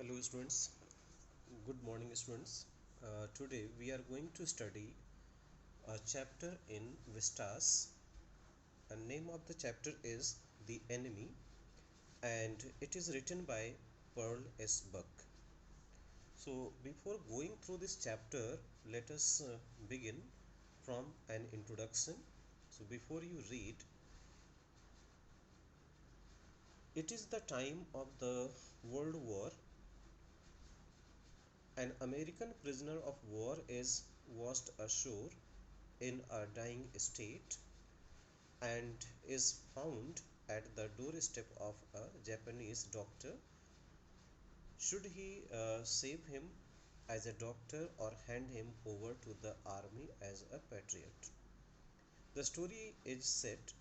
Hello students, good morning students. Today we are going to study a chapter in Vistas. The name of the chapter is The Enemy and it is written by Pearl S. Buck. So before going through this chapter, let us begin from an introduction. So before you read, it is the time of the World War. An American prisoner of war is washed ashore in a dying state and is found at the doorstep of a Japanese doctor. Should he save him as a doctor or hand him over to the army as a patriot? The story is set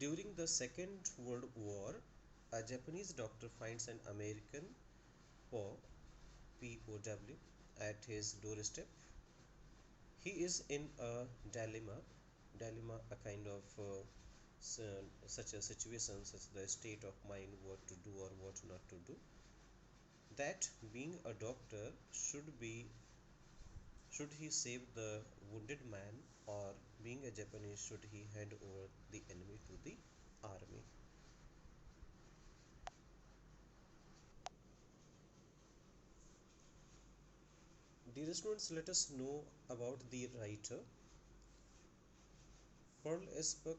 during the Second World War. A Japanese doctor finds an American POW at his doorstep. He is in a dilemma, a kind of such a situation, such the state of mind, what to do or what not to do. That being a doctor, should he save the wounded man, or being a Japanese, should he hand over the enemy to the army? Dear students, let us know about the writer. Pearl S. Buck.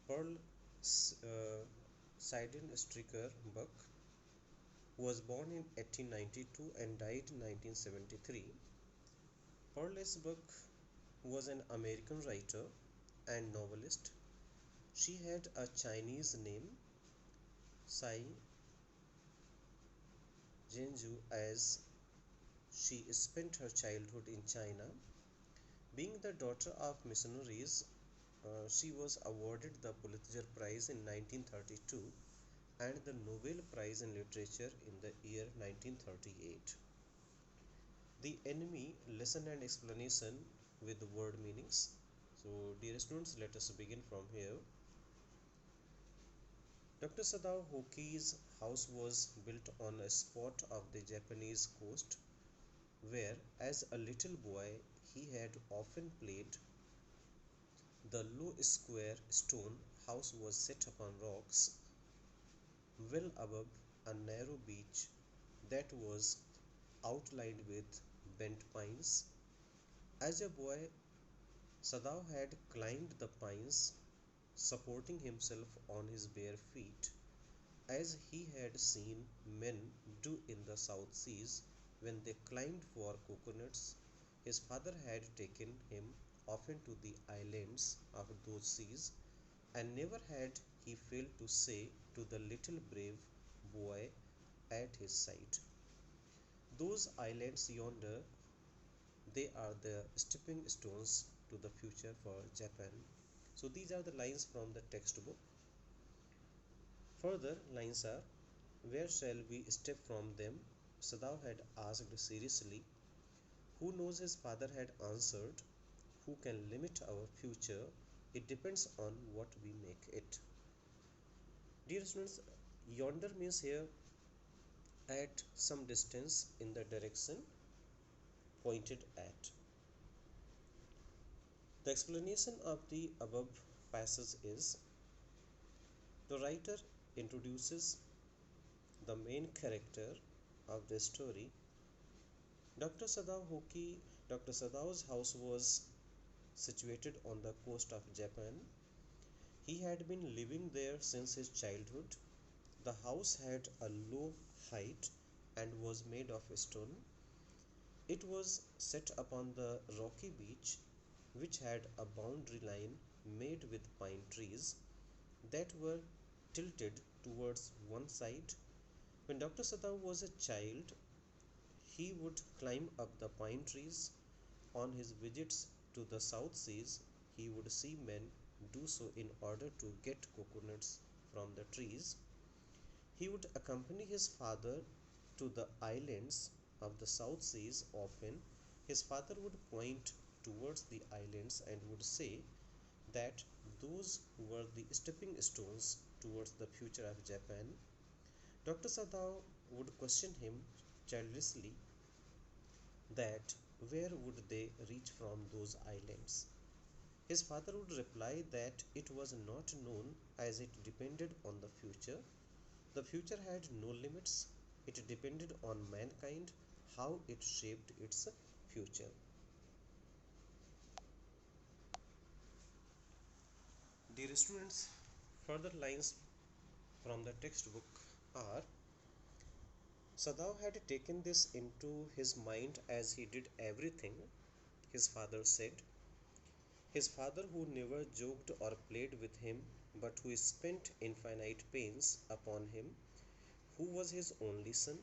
Pearl Sidon Stricker Buck was born in 1892 and died in 1973. Pearl S. Buck was an American writer and novelist. She had a Chinese name, Tsai Zhenju, as she spent her childhood in China. Being the daughter of missionaries, she was awarded the Pulitzer Prize in 1932 and the Nobel Prize in Literature in the year 1938. The Enemy, lesson and explanation with word meanings. So dear students, let us begin from here. Dr. Sadao Hoki's house was built on a spot of the Japanese coast where, as a little boy, he had often played. The low square stone house was set upon rocks well above a narrow beach that was outlined with bent pines. As a boy, Sadao had climbed the pines, supporting himself on his bare feet, as he had seen men do in the South Seas when they climbed for coconuts. His father had taken him often to the islands of those seas, and never had he failed to say to the little brave boy at his side, "Those islands yonder, they are the stepping stones to the future for Japan." So these are the lines from the textbook. Further lines are, "Where shall we step from them?" Sadao had asked seriously. "Who knows?" his father had answered. "Who can limit our future? It depends on what we make it." Dear students, yonder means here at some distance in the direction pointed at. The explanation of the above passage is, the writer introduces the main character of the story. Dr. Sadao Hoki. Dr. Sadao's house was situated on the coast of Japan. He had been living there since his childhood. The house had a low height and was made of stone. It was set upon the rocky beach, which had a boundary line made with pine trees that were tilted towards one side. When Dr. Sadao was a child, he would climb up the pine trees. On his visits to the South Seas, he would see men do so in order to get coconuts from the trees. He would accompany his father to the islands of the South Seas often. His father would point towards the islands and would say that those were the stepping stones towards the future of Japan. Dr. Sadao would question him childishly that where would they reach from those islands. His father would reply that it was not known as it depended on the future. The future had no limits, it depended on mankind, how it shaped its future. Dear students, further lines from the textbook are: Sadao had taken this into his mind as he did everything his father said. His father, who never joked or played with him, but who spent infinite pains upon him, who was his only son.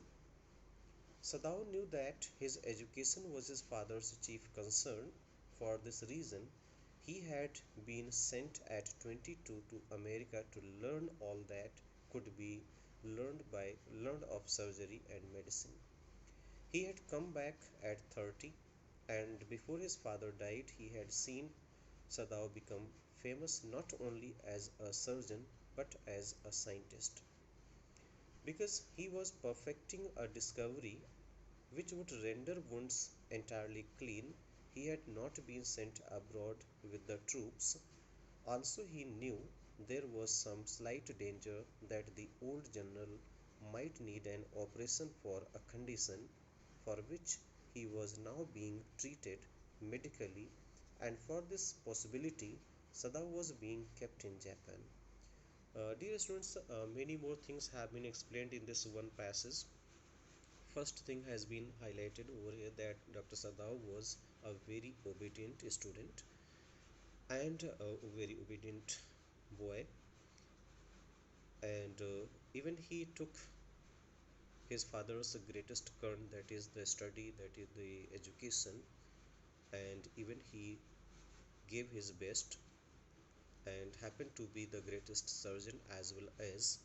Sadao knew that his education was his father's chief concern. For this reason, he had been sent at 22 to America to learn all that could be learned of surgery and medicine. He had come back at 30, and before his father died, he had seen Sadao become famous not only as a surgeon but as a scientist. Because he was perfecting a discovery which would render wounds entirely clean, he had not been sent abroad with the troops. Also, he knew there was some slight danger that the old general might need an operation for a condition for which he was now being treated medically, and for this possibility, Sada was being kept in Japan. Dear students, many more things have been explained in this one passage. First thing has been highlighted over here that Dr. Sadao was a very obedient student and a very obedient boy, and even he took his father's greatest concern, that is the study, that is the education, and even he gave his best and happened to be the greatest surgeon as well as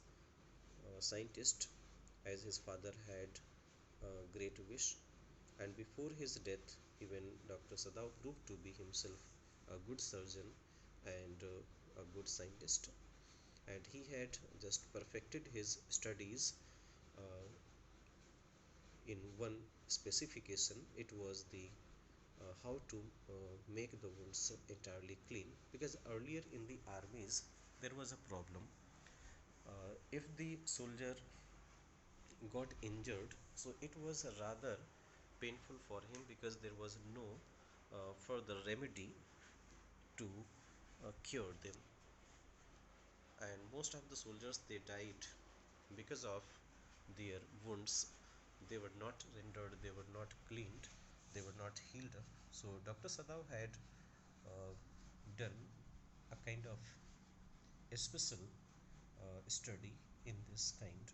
scientist, as his father had a great wish. And before his death, even Dr. Sadao proved to be himself a good surgeon and a good scientist. And he had just perfected his studies uh, in one specification. It was the how to make the wounds entirely clean, because earlier in the armies there was a problem. If the soldier got injured, so it was rather painful for him because there was no further remedy to cure them, and most of the soldiers they died because of their wounds. They were not rendered, they were not cleaned, they were not healed up. So Dr. Sadao had uh, done a kind of a special study in this kind.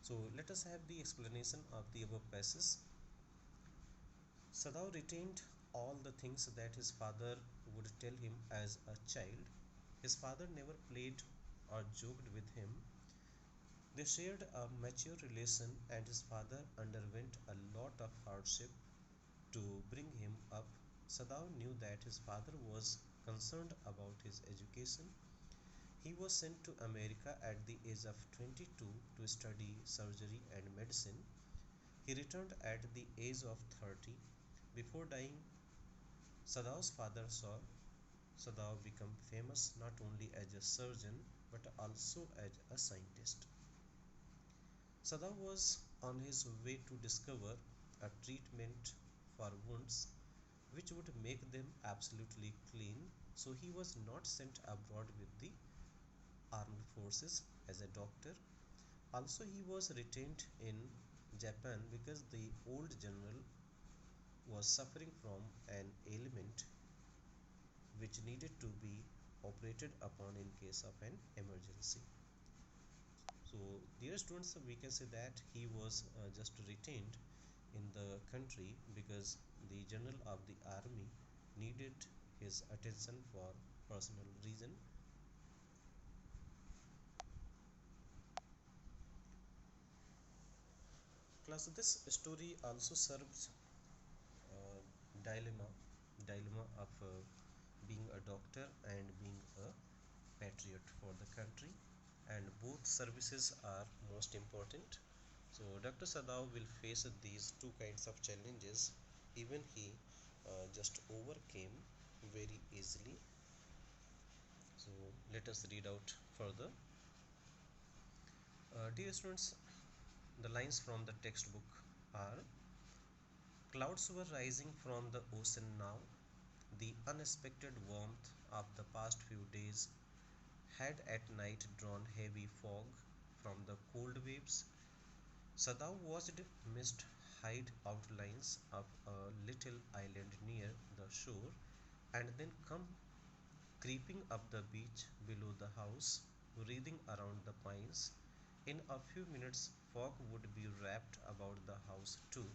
So let us have the explanation of the above passage. Sadao retained all the things that his father would tell him as a child. His father never played or joked with him. They shared a mature relation, and his father underwent a lot of hardship to bring him up. Sadao knew that his father was concerned about his education. He was sent to America at the age of 22 to study surgery and medicine. He returned at the age of 30. Before dying, Sadao's father saw Sadao become famous not only as a surgeon but also as a scientist. Sadao was on his way to discover a treatment for wounds which would make them absolutely clean, so he was not sent abroad with the armed forces as a doctor. Also, he was retained in Japan because the old general was suffering from an ailment which needed to be operated upon in case of an emergency. So, dear students, we can say that he was just retained in the country because the general of the army needed his attention for personal reason. Class, this story also serves uh, dilemma dilemma of being a doctor and being a patriot for the country, and both services are most important. So Dr. Sadao will face these two kinds of challenges. Even he just overcame very easily. So let us read out further. Dear students, the lines from the textbook are: clouds were rising from the ocean now. The unexpected warmth of the past few days had at night drawn heavy fog from the cold waves. Sadao watched mist hide outlines of a little island near the shore and then come creeping up the beach below the house, wreathing around the pines. In a few minutes, fog would be wrapped about the house too.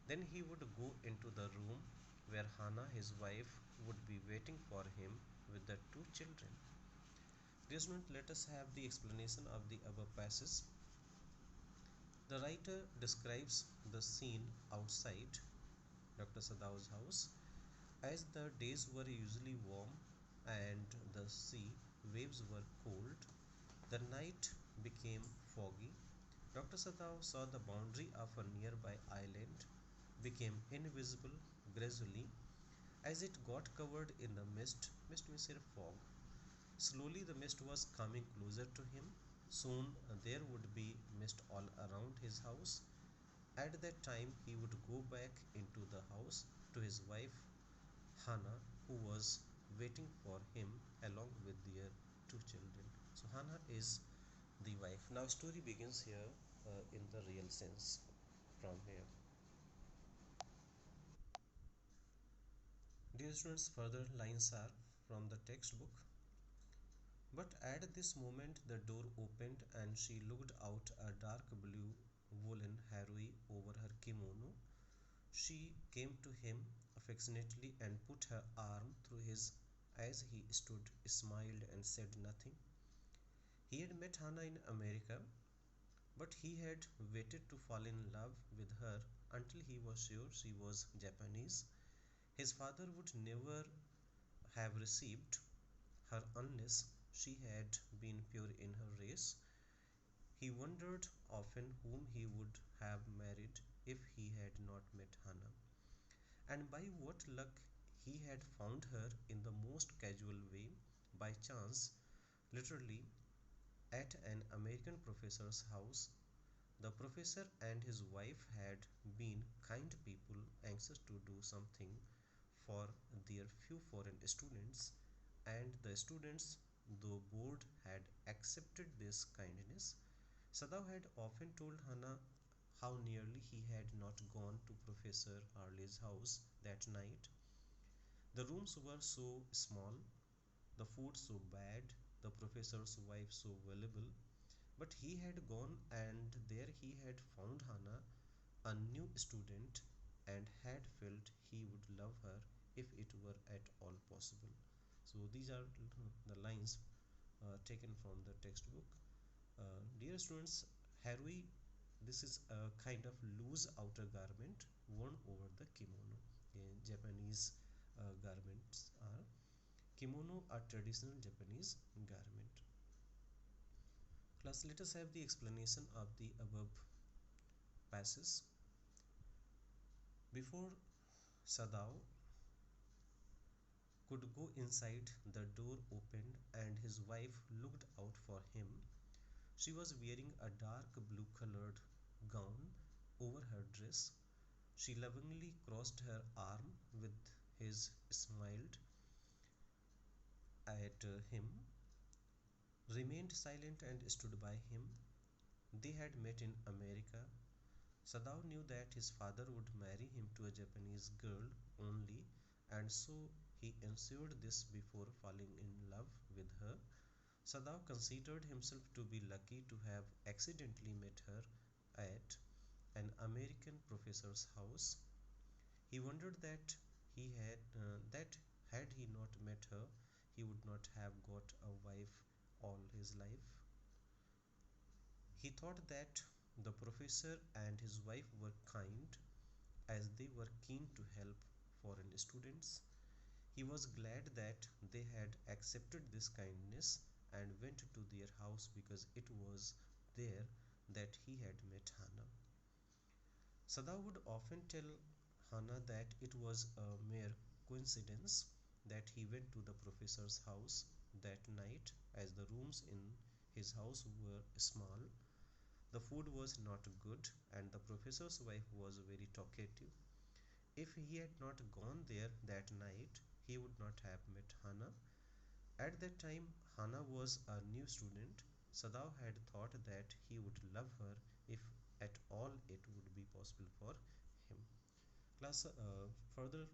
Then he would go into the room where Hannah, his wife, would be waiting for him with the two children. Dear student, let us have the explanation of the above passage. The writer describes the scene outside Dr. Sadao's house. As the days were usually warm and the sea waves were cold, the night became foggy. Dr. Sadao saw the boundary of a nearby island became invisible gradually as it got covered in the mist. Mist means here fog. Slowly the mist was coming closer to him. Soon there would be mist all around his house. At that time he would go back into the house to his wife Hannah, who was waiting for him along with their two children. So Hannah is the wife. Now story begins here in the real sense from here. Dear students, further lines are from the textbook. But at this moment the door opened and she looked out a dark blue woolen haroi over her kimono. She came to him affectionately and put her arm through his as he stood, smiled, and said nothing. He had met Hannah in America, but he had waited to fall in love with her until he was sure she was Japanese. His father would never have received her unless she had been pure in her race. He wondered often whom he would have married if he had not met Hannah, and by what luck he had found her in the most casual way, by chance, literally, at an American professor's house. The professor and his wife had been kind people anxious to do something for their few foreign students, and the students, though bored, had accepted this kindness. Sadao had often told Hannah how nearly he had not gone to Professor Harley's house that night. The rooms were so small, the food so bad, the professor's wife so valuable, but he had gone and there he had found Hannah, a new student, and had felt he would love her if it were at all possible. So these are the lines taken from the textbook. Dear students, harui, this is a kind of loose outer garment worn over the kimono. Okay, Japanese garments are kimono, are traditional Japanese garment. Class, let us have the explanation of the above passage. Before Sadao could go inside, the door opened and his wife looked out for him. She was wearing a dark blue colored gown over her dress. She lovingly crossed her arm with his, smiled at him, remained silent, and stood by him. They had met in America. Sadao knew that his father would marry him to a Japanese girl only, and so he ensured this before falling in love with her. Sadao considered himself to be lucky to have accidentally met her at an American professor's house. He wondered that had he not met her, he would not have got a wife all his life. He thought that the professor and his wife were kind, as they were keen to help foreign students. He was glad that they had accepted this kindness and went to their house because it was there that he had met Hannah. Sada would often tell Hannah that it was a mere coincidence that he went to the professor's house that night, as the rooms in his house were small, the food was not good, and the professor's wife was very talkative. If he had not gone there that night, he would not have met Hannah. At that time, Hannah was a new student. Sadav had thought that he would love her if at all it would be possible for him. Further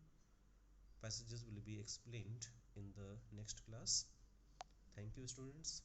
passages will be explained in the next class. Thank you, students.